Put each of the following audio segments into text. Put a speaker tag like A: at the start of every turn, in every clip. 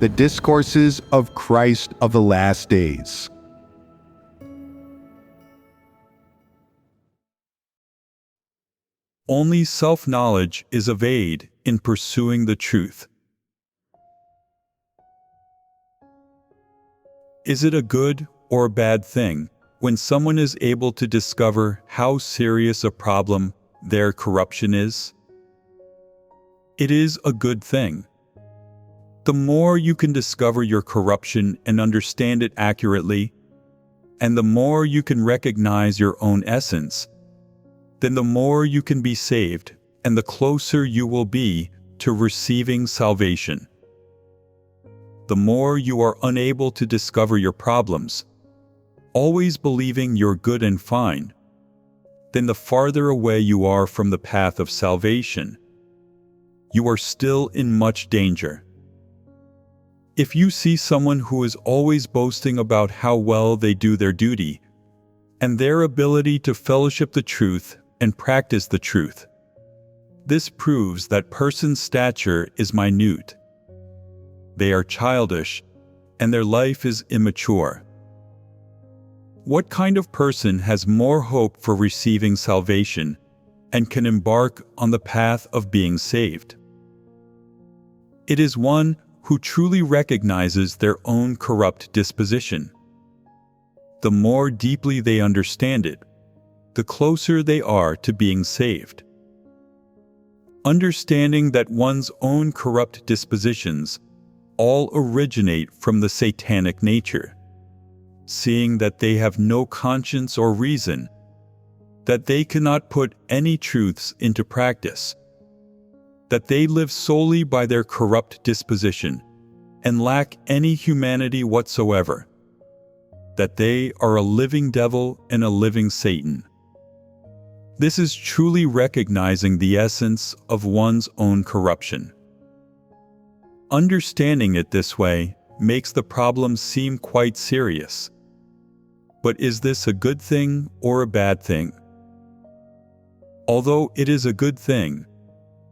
A: The Discourses of Christ of the Last Days.
B: Only self-knowledge is of aid in pursuing the truth. Is it a good or a bad thing when someone is able to discover how serious a problem their corruption is? It is a good thing. The more you can discover your corruption and understand it accurately, and the more you can recognize your own essence, then the more you can be saved, and the closer you will be to receiving salvation. The more you are unable to discover your problems, always believing you're good and fine, then the farther away you are from the path of salvation. You are still in much danger. If you see someone who is always boasting about how well they do their duty, and their ability to fellowship the truth and practice the truth, this proves that person's stature is minute. They are childish, and their life is immature. What kind of person has more hope for receiving salvation and can embark on the path of being saved? It is one who truly recognizes their own corrupt disposition. The more deeply they understand it, the closer they are to being saved. Understanding that one's own corrupt dispositions all originate from the satanic nature, seeing that they have no conscience or reason, that they cannot put any truths into practice, that they live solely by their corrupt disposition and lack any humanity whatsoever, that they are a living devil and a living Satan. This is truly recognizing the essence of one's own corruption. Understanding it this way makes the problem seem quite serious. But is this a good thing or a bad thing? Although it is a good thing,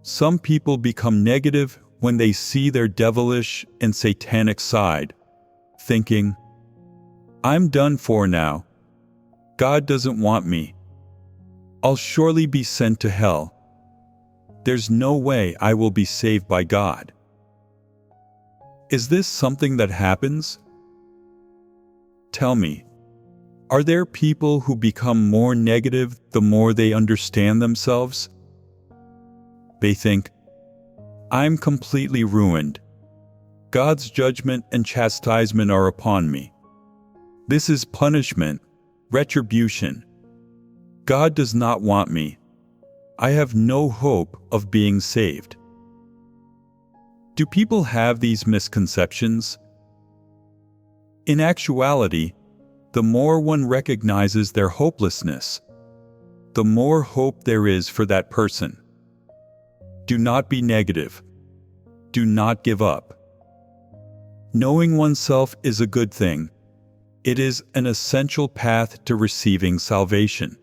B: some people become negative when they see their devilish and satanic side, thinking, "I'm done for now. God doesn't want me. I'll surely be sent to hell. There's no way I will be saved by God." Is this something that happens? Tell me, are there people who become more negative the more they understand themselves? They think, "I'm completely ruined. God's judgment and chastisement are upon me. This is punishment, retribution. God does not want me. I have no hope of being saved." Do people have these misconceptions? In actuality, the more one recognizes their hopelessness, the more hope there is for that person. Do not be negative. Do not give up. Knowing oneself is a good thing. It is an essential path to receiving salvation.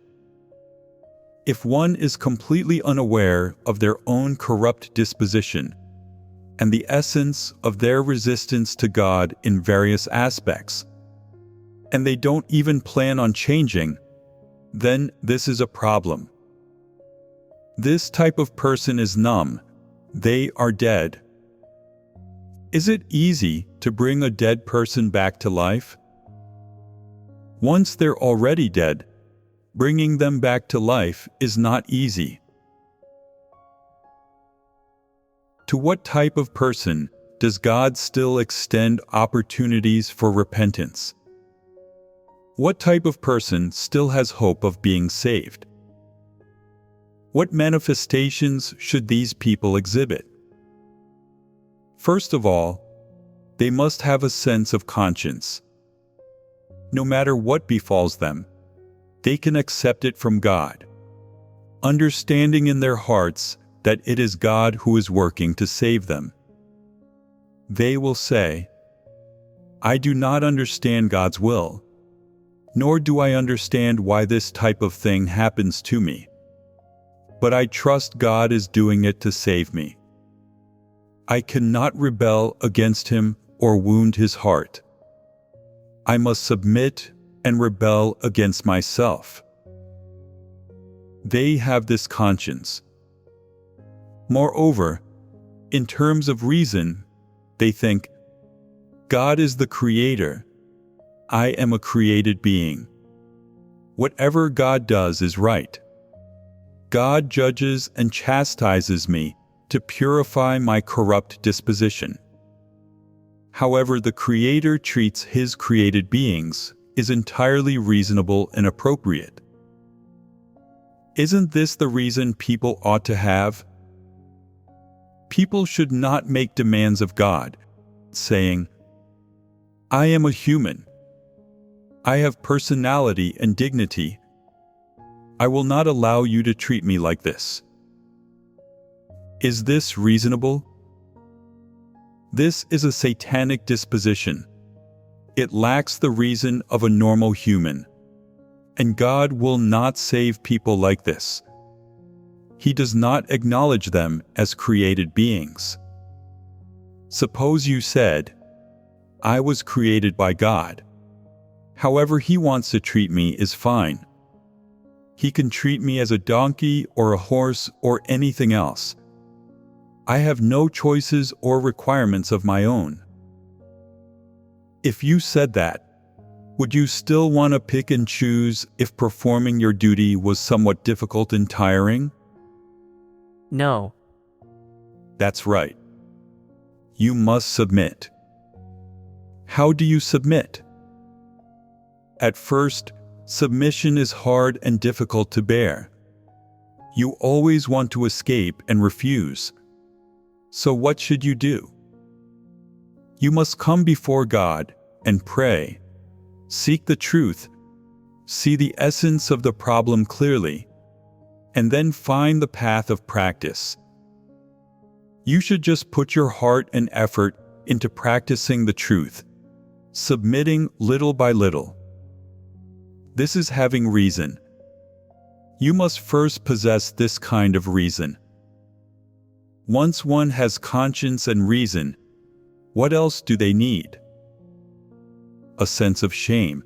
B: If one is completely unaware of their own corrupt disposition and the essence of their resistance to God in various aspects, and they don't even plan on changing, then this is a problem. This type of person is numb. They are dead. Is it easy to bring a dead person back to life? Once they're already dead, bringing them back to life is not easy. To what type of person does God still extend opportunities for repentance? What type of person still has hope of being saved? What manifestations should these people exhibit? First of all, they must have a sense of conscience. No matter what befalls them, they can accept it from God, understanding in their hearts that it is God who is working to save them. They will say, "I do not understand God's will, nor do I understand why this type of thing happens to me. But I trust God is doing it to save me. I cannot rebel against Him or wound his heart. I must submit and rebel against myself. They have this conscience. Moreover, in terms of reason, they think, God is the creator. I am a created being. Whatever God does is right. God judges and chastises me to purify my corrupt disposition. However the Creator treats His created beings is entirely reasonable and appropriate. Isn't this the reason people ought to have? People should not make demands of God, saying, I am a human. I have personality and dignity. I will not allow you to treat me like this. Is this reasonable? This is a satanic disposition. It lacks the reason of a normal human. And God will not save people like this. He does not acknowledge them as created beings. Suppose you said, I was created by God. However He wants to treat me is fine. He can treat me as a donkey or a horse or anything else. I have no choices or requirements of my own. If you said that, would you still want to pick and choose if performing your duty was somewhat difficult and tiring?
C: No.
B: That's right. You must submit. How do you submit? At first, submission is hard and difficult to bear. You always want to escape and refuse. So what should you do? You must come before God and pray, seek the truth, see the essence of the problem clearly, and then find the path of practice. You should just put your heart and effort into practicing the truth, submitting little by little. This is having reason. You must first possess this kind of reason. Once one has conscience and reason, what else do they need? A sense of shame.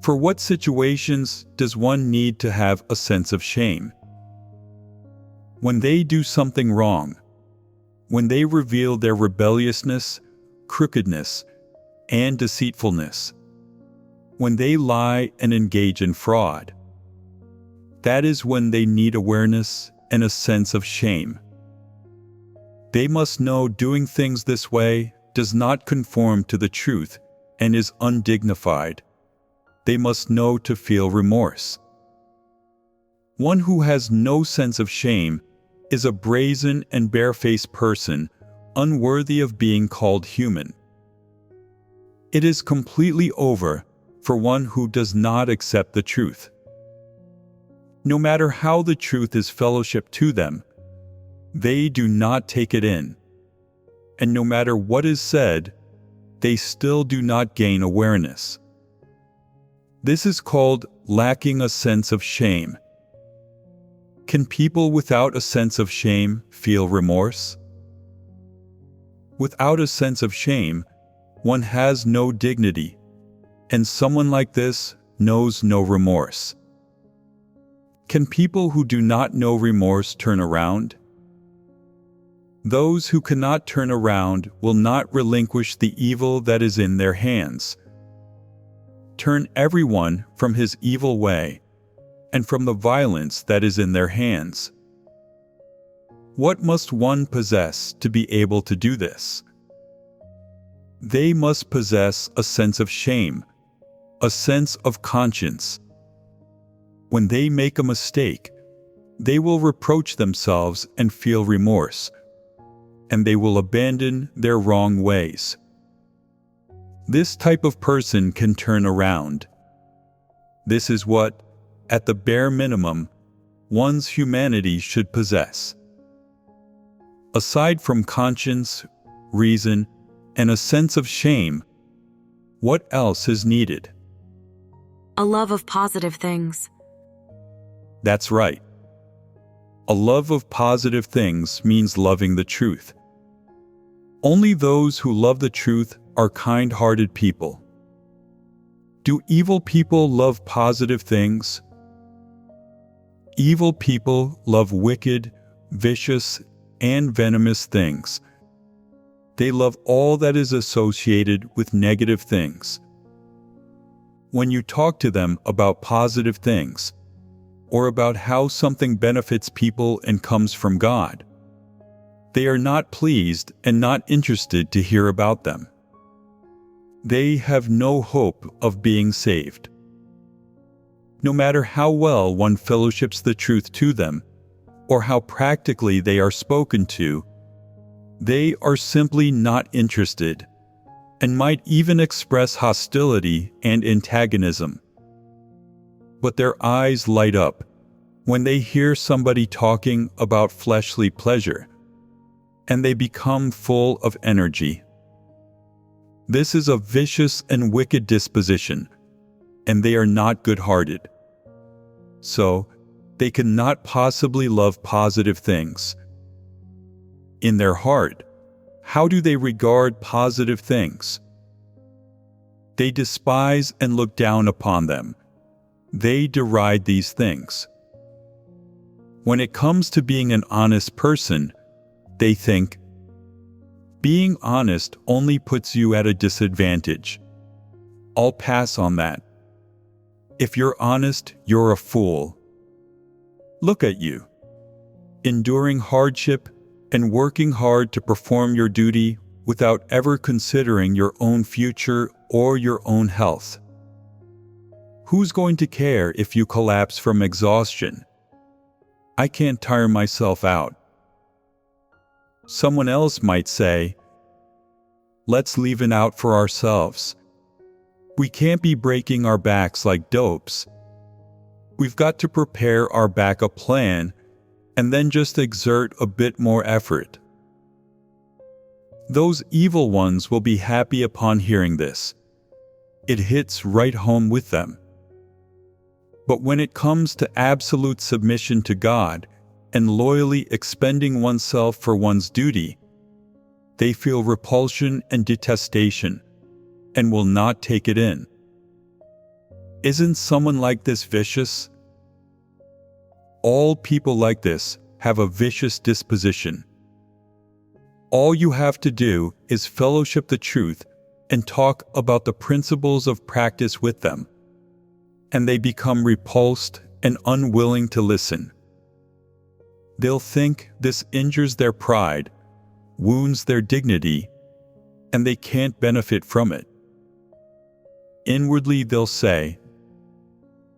B: For what situations does one need to have a sense of shame? When they do something wrong, when they reveal their rebelliousness, crookedness, and deceitfulness, when they lie and engage in fraud. That is when they need awareness and a sense of shame. They must know doing things this way does not conform to the truth and is undignified. They must know to feel remorse. One who has no sense of shame is a brazen and barefaced person, unworthy of being called human. It is completely over for one who does not accept the truth. No matter how the truth is fellowship to them, they do not take it in. And no matter what is said, they still do not gain awareness. This is called lacking a sense of shame. Can people without a sense of shame feel remorse? Without a sense of shame, one has no dignity, and someone like this knows no remorse. Can people who do not know remorse turn around? Those who cannot turn around will not relinquish the evil that is in their hands. Turn everyone from his evil way and from the violence that is in their hands. What must one possess to be able to do this? They must possess a sense of shame, a sense of conscience. When they make a mistake, they will reproach themselves and feel remorse, and they will abandon their wrong ways. This type of person can turn around. This is what, at the bare minimum, one's humanity should possess. Aside from conscience, reason, and a sense of shame, what else is needed?
D: A love of positive things.
B: That's right. A love of positive things means loving the truth. Only those who love the truth are kind-hearted people. Do evil people love positive things? Evil people love wicked, vicious, and venomous things. They love all that is associated with negative things. When you talk to them about positive things, or about how something benefits people and comes from God, they are not pleased and not interested to hear about them. They have no hope of being saved. No matter how well one fellowships the truth to them, or how practically they are spoken to, they are simply not interested, and might even express hostility and antagonism. But their eyes light up when they hear somebody talking about fleshly pleasure, and they become full of energy. This is a vicious and wicked disposition, and they are not good-hearted. So, they cannot possibly love positive things. In their heart, how do they regard positive things? They despise and look down upon them. They deride these things. When it comes to being an honest person, they think, being honest only puts you at a disadvantage. I'll pass on that. If you're honest, you're a fool. Look at you, enduring hardship and working hard to perform your duty without ever considering your own future or your own health. Who's going to care if you collapse from exhaustion? I can't tire myself out. Someone else might say, let's leave it out for ourselves. We can't be breaking our backs like dopes. We've got to prepare our backup plan and then just exert a bit more effort. Those evil ones will be happy upon hearing this. It hits right home with them. But when it comes to absolute submission to God and loyally expending oneself for one's duty, they feel repulsion and detestation and will not take it in. Isn't someone like this vicious? All people like this have a vicious disposition. All you have to do is fellowship the truth and talk about the principles of practice with them, and they become repulsed and unwilling to listen. They'll think this injures their pride, wounds their dignity, and they can't benefit from it. Inwardly they'll say,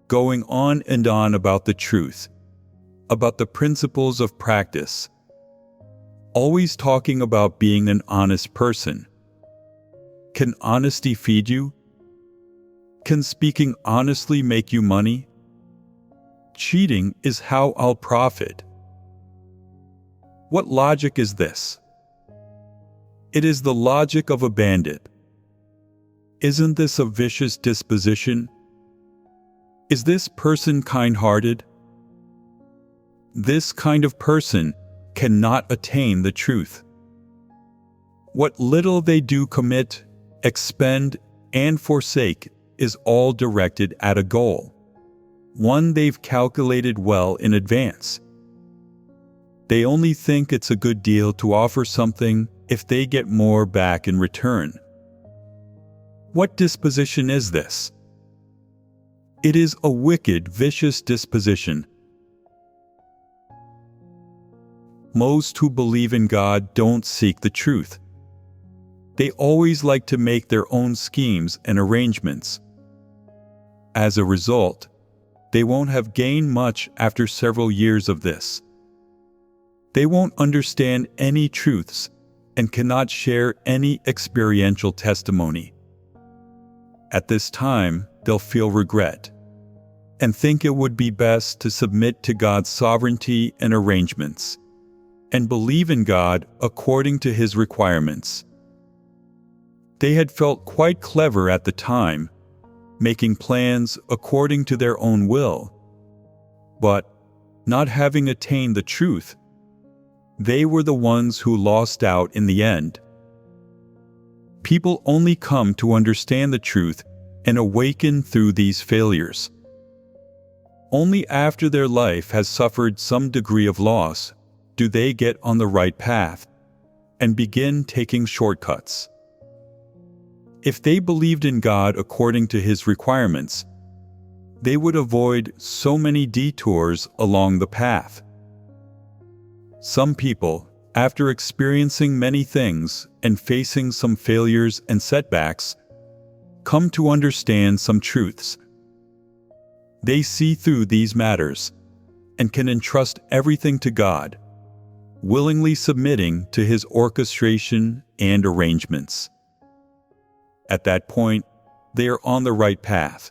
B: going on and on about the truth, about the principles of practice, always talking about being an honest person. Can honesty feed you? Can speaking honestly make you money? Cheating is how I'll profit. What logic is this? It is the logic of a bandit. Isn't this a vicious disposition? Is this person kind-hearted? This kind of person cannot attain the truth. What little they do commit, expend, and forsake is all directed at a goal, one they've calculated well in advance. They only think it's a good deal to offer something if they get more back in return. What disposition is this? It is a wicked, vicious disposition. Most who believe in God don't seek the truth. They always like to make their own schemes and arrangements. As a result, they won't have gained much after several years of this. They won't understand any truths and cannot share any experiential testimony. At this time, they'll feel regret and think it would be best to submit to God's sovereignty and arrangements and believe in God according to His requirements. They had felt quite clever at the time, making plans according to their own will, but, not having attained the truth, they were the ones who lost out in the end, People only come to understand the truth and awaken through these failures. Only after their life has suffered some degree of loss do they get on the right path and begin taking shortcuts. If they believed in God according to His requirements, they would avoid so many detours along the path. Some people, after experiencing many things and facing some failures and setbacks, come to understand some truths. They see through these matters and can entrust everything to God, willingly submitting to His orchestration and arrangements. At that point, they are on the right path.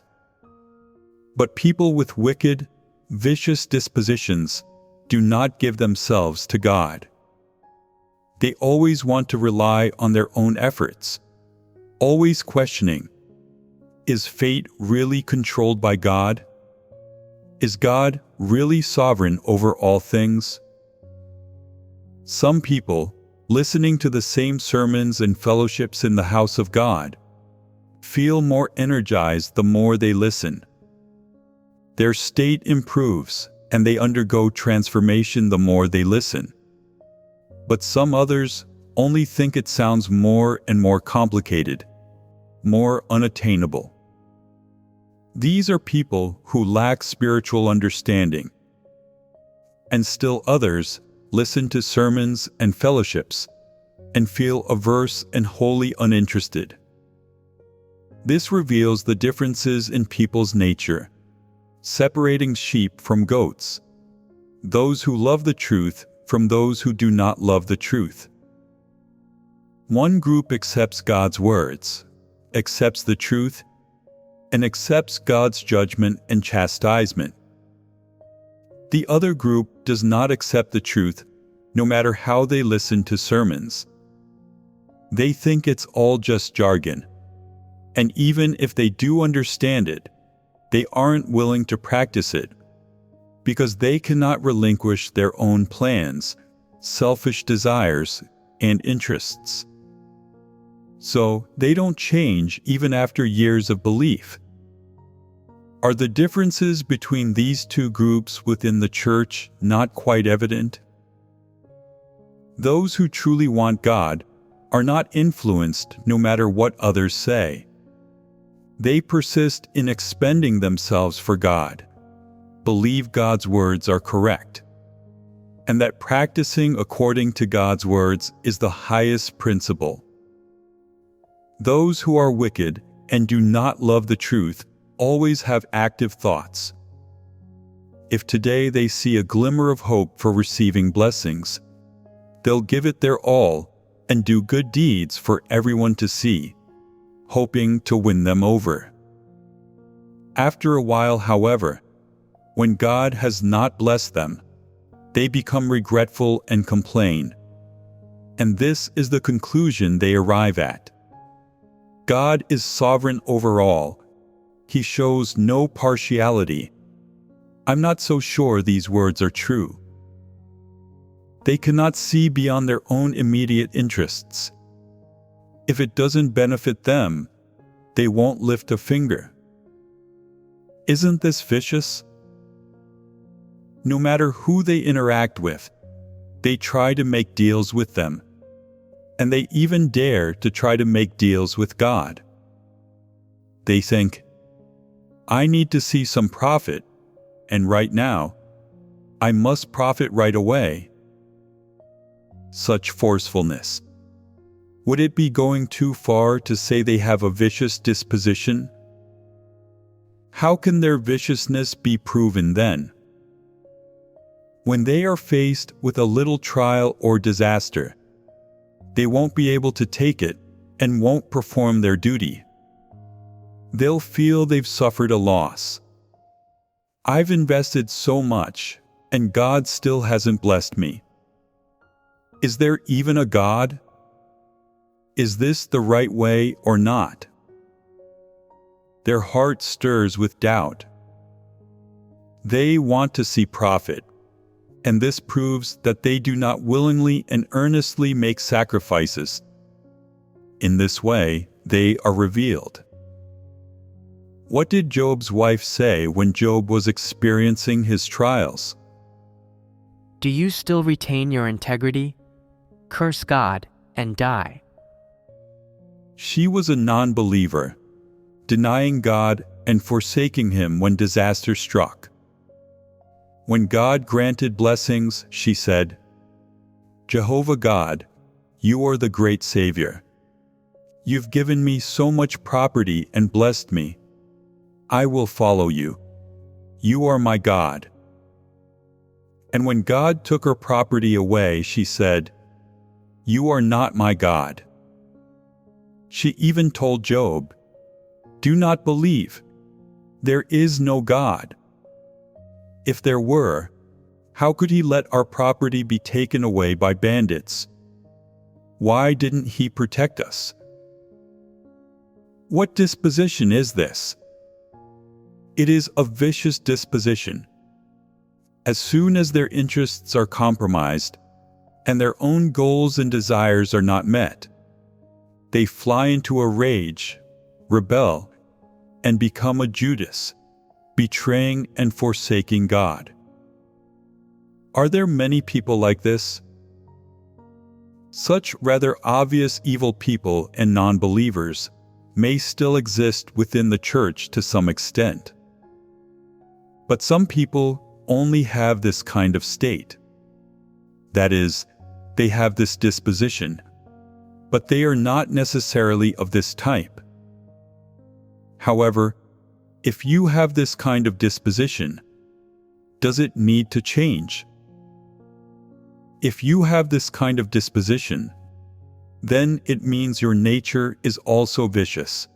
B: But people with wicked, vicious dispositions do not give themselves to God. They always want to rely on their own efforts, always questioning, is fate really controlled by God? Is God really sovereign over all things? Some people, listening to the same sermons and fellowships in the house of God, feel more energized the more they listen. Their state improves, and they undergo transformation the more they listen. But some others only think it sounds more and more complicated, more unattainable. These are people who lack spiritual understanding. And still others listen to sermons and fellowships and feel averse and wholly uninterested. This reveals the differences in people's nature, separating sheep from goats, those who love the truth from those who do not love the truth. One group accepts God's words, accepts the truth, and accepts God's judgment and chastisement. The other group does not accept the truth, no matter how they listen to sermons. They think it's all just jargon, and even if they do understand it, they aren't willing to practice it, because they cannot relinquish their own plans, selfish desires, and interests. So they don't change even after years of belief. Are the differences between these two groups within the church not quite evident? Those who truly want God are not influenced no matter what others say. They persist in expending themselves for God, believe God's words are correct, and that practicing according to God's words is the highest principle. Those who are wicked and do not love the truth always have active thoughts. If today they see a glimmer of hope for receiving blessings, they'll give it their all and do good deeds for everyone to see, hoping to win them over. After a while, however, when God has not blessed them, they become regretful and complain. And this is the conclusion they arrive at. God is sovereign over all. He shows no partiality. I'm not so sure these words are true. They cannot see beyond their own immediate interests. If it doesn't benefit them, they won't lift a finger. Isn't this vicious? No matter who they interact with, they try to make deals with them, and they even dare to try to make deals with God. They think, I need to see some profit, and right now, I must profit right away. Such forcefulness. Would it be going too far to say they have a vicious disposition? How can their viciousness be proven then? When they are faced with a little trial or disaster, they won't be able to take it and won't perform their duty. They'll feel they've suffered a loss. I've invested so much, and God still hasn't blessed me. Is there even a God? Is this the right way or not? Their heart stirs with doubt. They want to see profit, and this proves that they do not willingly and earnestly make sacrifices. In this way, they are revealed. What did Job's wife say when Job was experiencing his trials?
C: Do you still retain your integrity? Curse God and die.
B: She was a non-believer, denying God and forsaking him when disaster struck. When God granted blessings, she said, "Jehovah God, you are the great Savior. You've given me so much property and blessed me. I will follow you. You are my God." And when God took her property away, she said, "You are not my God." She even told Job, "Do not believe. There is no God. If there were, how could he let our property be taken away by bandits? Why didn't he protect us?" What disposition is this? It is a vicious disposition. As soon as their interests are compromised and their own goals and desires are not met, they fly into a rage, rebel, and become a Judas, betraying and forsaking God. Are there many people like this? Such rather obvious evil people and non-believers may still exist within the church to some extent. But some people only have this kind of state. That is, they have this disposition, but they are not necessarily of this type. However, if you have this kind of disposition, does it need to change? If you have this kind of disposition, then it means your nature is also vicious.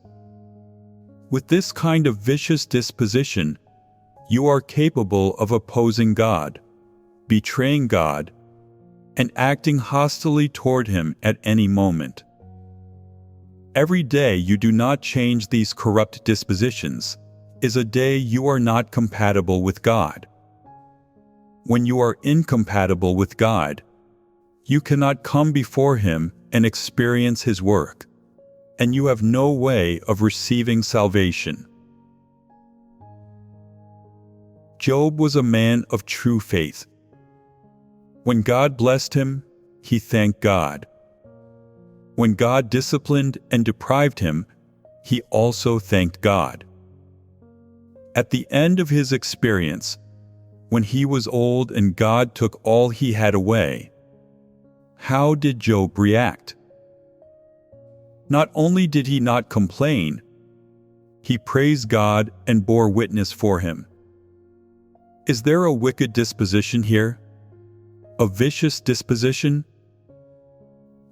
B: With this kind of vicious disposition, you are capable of opposing God, betraying God, and acting hostilely toward Him at any moment. Every day you do not change these corrupt dispositions is a day you are not compatible with God. When you are incompatible with God, you cannot come before Him and experience His work, and you have no way of receiving salvation. Job was a man of true faith. When God blessed him, he thanked God. When God disciplined and deprived him, he also thanked God. At the end of his experience, when he was old and God took all he had away, how did Job react? Not only did he not complain, he praised God and bore witness for him. Is there a wicked disposition here? A vicious disposition?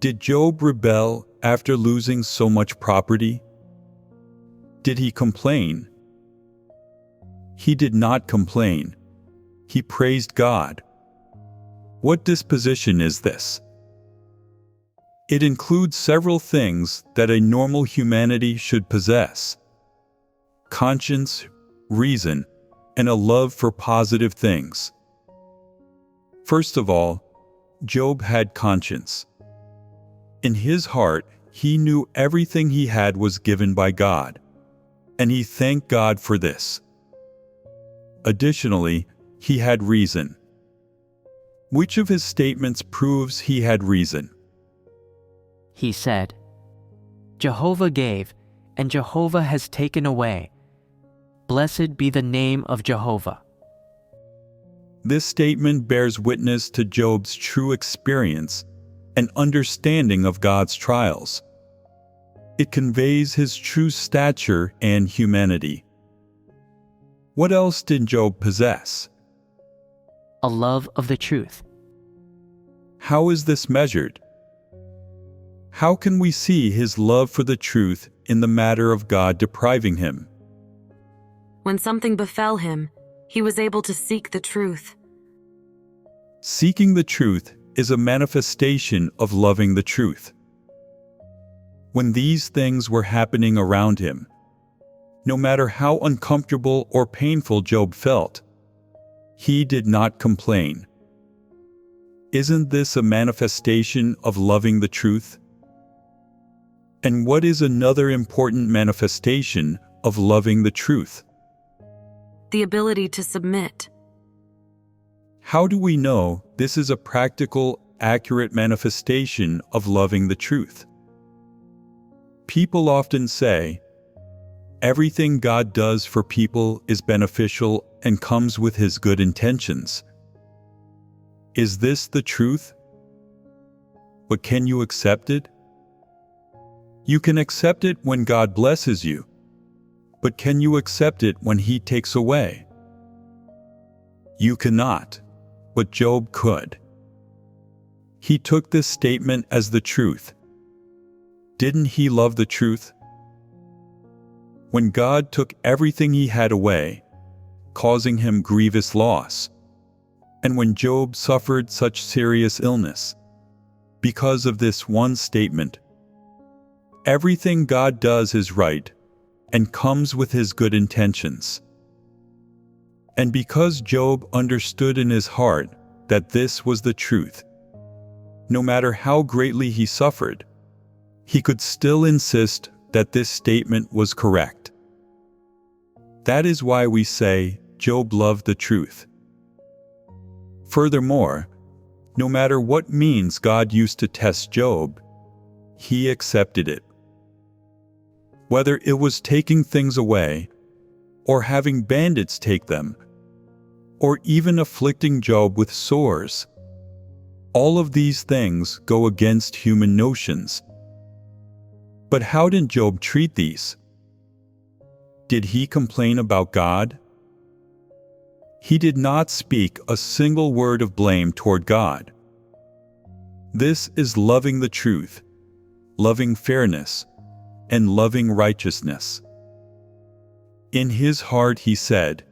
B: Did Job rebel after losing so much property? Did he complain? He did not complain. He praised God. What disposition is this? It includes several things that a normal humanity should possess: conscience, reason, and a love for positive things. First of all, Job had conscience. In his heart, he knew everything he had was given by God, and he thanked God for this. Additionally, he had reason. Which of his statements proves he had reason?
C: He said, "Jehovah gave, and Jehovah has taken away. Blessed be the name of Jehovah."
B: This statement bears witness to Job's true experience and understanding of God's trials. It conveys his true stature and humanity. What else did Job possess?
C: A love of the truth.
B: How is this measured? How can we see his love for the truth in the matter of God depriving him?
D: When something befell him, he was able to seek the truth.
B: Seeking the truth is a manifestation of loving the truth. When these things were happening around him, no matter how uncomfortable or painful Job felt, he did not complain. Isn't this a manifestation of loving the truth? And what is another important manifestation of loving the truth?
D: The ability to submit.
B: How do we know this is a practical, accurate manifestation of loving the truth? People often say, everything God does for people is beneficial and comes with His good intentions. Is this the truth? But can you accept it? You can accept it when God blesses you, but can you accept it when He takes away? You cannot, but Job could. He took this statement as the truth. Didn't he love the truth? When God took everything he had away, causing him grievous loss, and when Job suffered such serious illness, because of this one statement, everything God does is right and comes with His good intentions. And because Job understood in his heart that this was the truth, no matter how greatly he suffered, he could still insist that this statement was correct. That is why we say Job loved the truth. Furthermore, no matter what means God used to test Job, he accepted it. Whether it was taking things away, or having bandits take them, or even afflicting Job with sores, all of these things go against human notions. But how did Job treat these? Did he complain about God? He did not speak a single word of blame toward God. This is loving the truth, loving fairness, and loving righteousness. In his heart he said,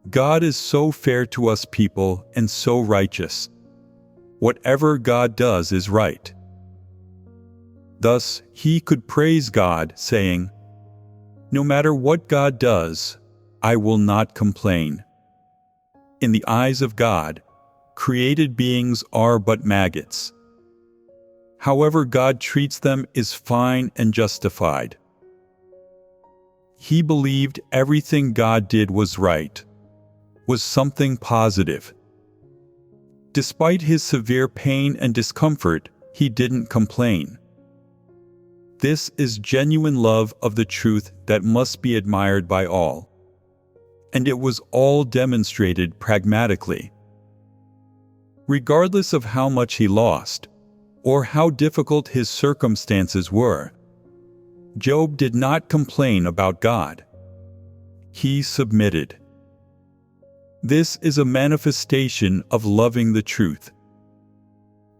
B: God is so fair to us people and so righteous. Whatever God does is right. Thus, he could praise God, saying, no matter what God does, I will not complain. In the eyes of God, created beings are but maggots. However God treats them is fine and justified. He believed everything God did was right, was something positive. Despite his severe pain and discomfort, he didn't complain. This is genuine love of the truth that must be admired by all. And it was all demonstrated pragmatically. Regardless of how much he lost, or how difficult his circumstances were, Job did not complain about God. He submitted. This is a manifestation of loving the truth.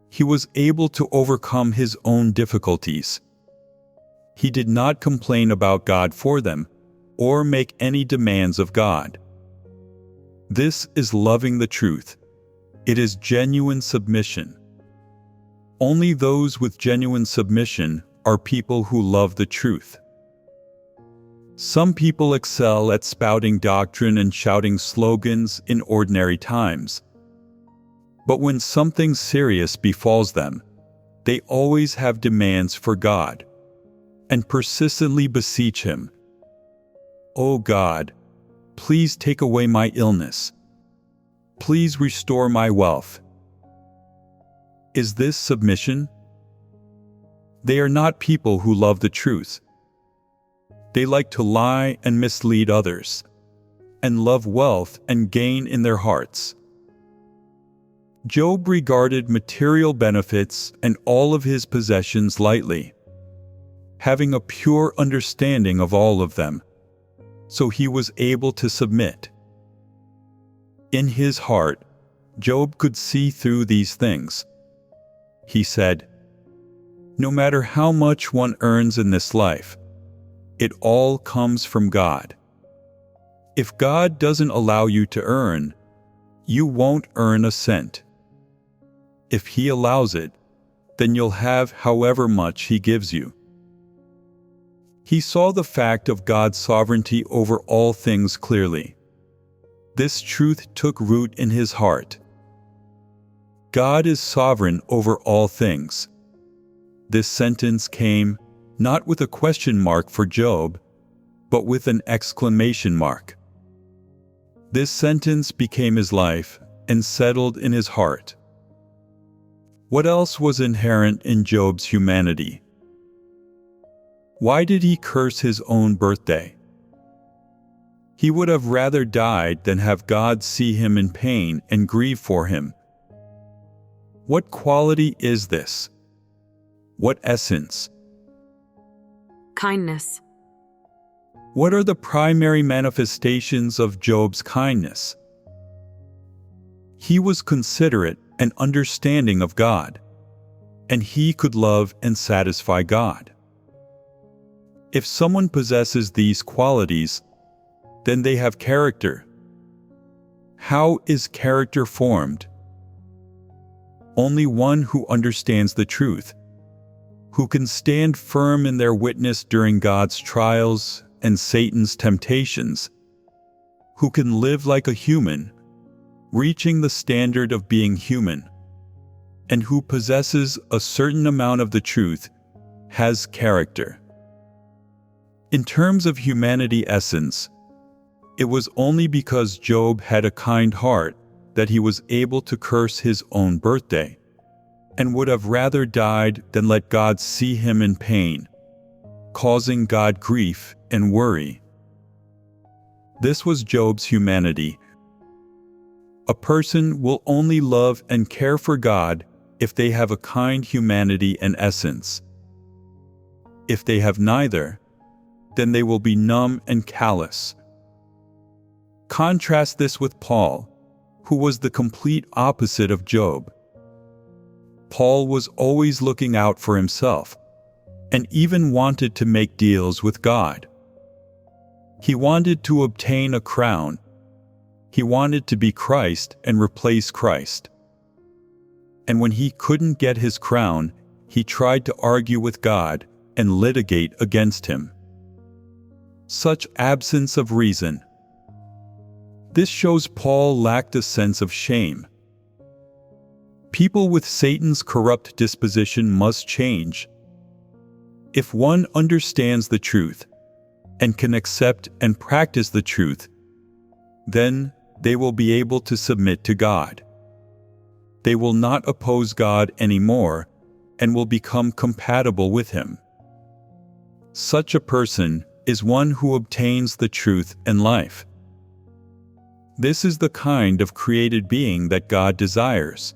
B: He was able to overcome his own difficulties. He did not complain about God for them, or make any demands of God. This is loving the truth. It is genuine submission. Only those with genuine submission are people who love the truth. Some people excel at spouting doctrine and shouting slogans in ordinary times. But when something serious befalls them, they always have demands for God, and persistently beseech Him. O God, please take away my illness. Please restore my wealth. Is this submission? They are not people who love the truth. They like to lie and mislead others, and love wealth and gain in their hearts. Job regarded material benefits and all of his possessions lightly, having a pure understanding of all of them, so he was able to submit. In his heart, Job could see through these things. He said, no matter how much one earns in this life, it all comes from God. If God doesn't allow you to earn, you won't earn a cent. If He allows it, then you'll have however much He gives you. He saw the fact of God's sovereignty over all things clearly. This truth took root in his heart. God is sovereign over all things. This sentence came not with a question mark for Job, but with an exclamation mark. This sentence became his life and settled in his heart. What else was inherent in Job's humanity? Why did he curse his own birthday? He would have rather died than have God see him in pain and grieve for him. What quality is this? What essence?
D: Kindness.
B: What are the primary manifestations of Job's kindness? He was considerate and understanding of God, and he could love and satisfy God. If someone possesses these qualities, then they have character. How is character formed? Only one who understands the truth, who can stand firm in their witness during God's trials and Satan's temptations, who can live like a human, reaching the standard of being human, and who possesses a certain amount of the truth, has character. In terms of humanity essence, it was only because Job had a kind heart that he was able to curse his own birthday, and would have rather died than let God see him in pain, causing God grief and worry. This was Job's humanity. A person will only love and care for God if they have a kind humanity and essence. If they have neither, then they will be numb and callous. Contrast this with Paul, who was the complete opposite of Job. Paul was always looking out for himself, and even wanted to make deals with God. He wanted to obtain a crown. He wanted to be Christ and replace Christ. And when he couldn't get his crown, he tried to argue with God and litigate against him. Such absence of reason. This shows Paul lacked a sense of shame. People with Satan's corrupt disposition must change. If one understands the truth and can accept and practice the truth, then they will be able to submit to God. They will not oppose God anymore and will become compatible with Him. Such a person is one who obtains the truth and life. This is the kind of created being that God desires.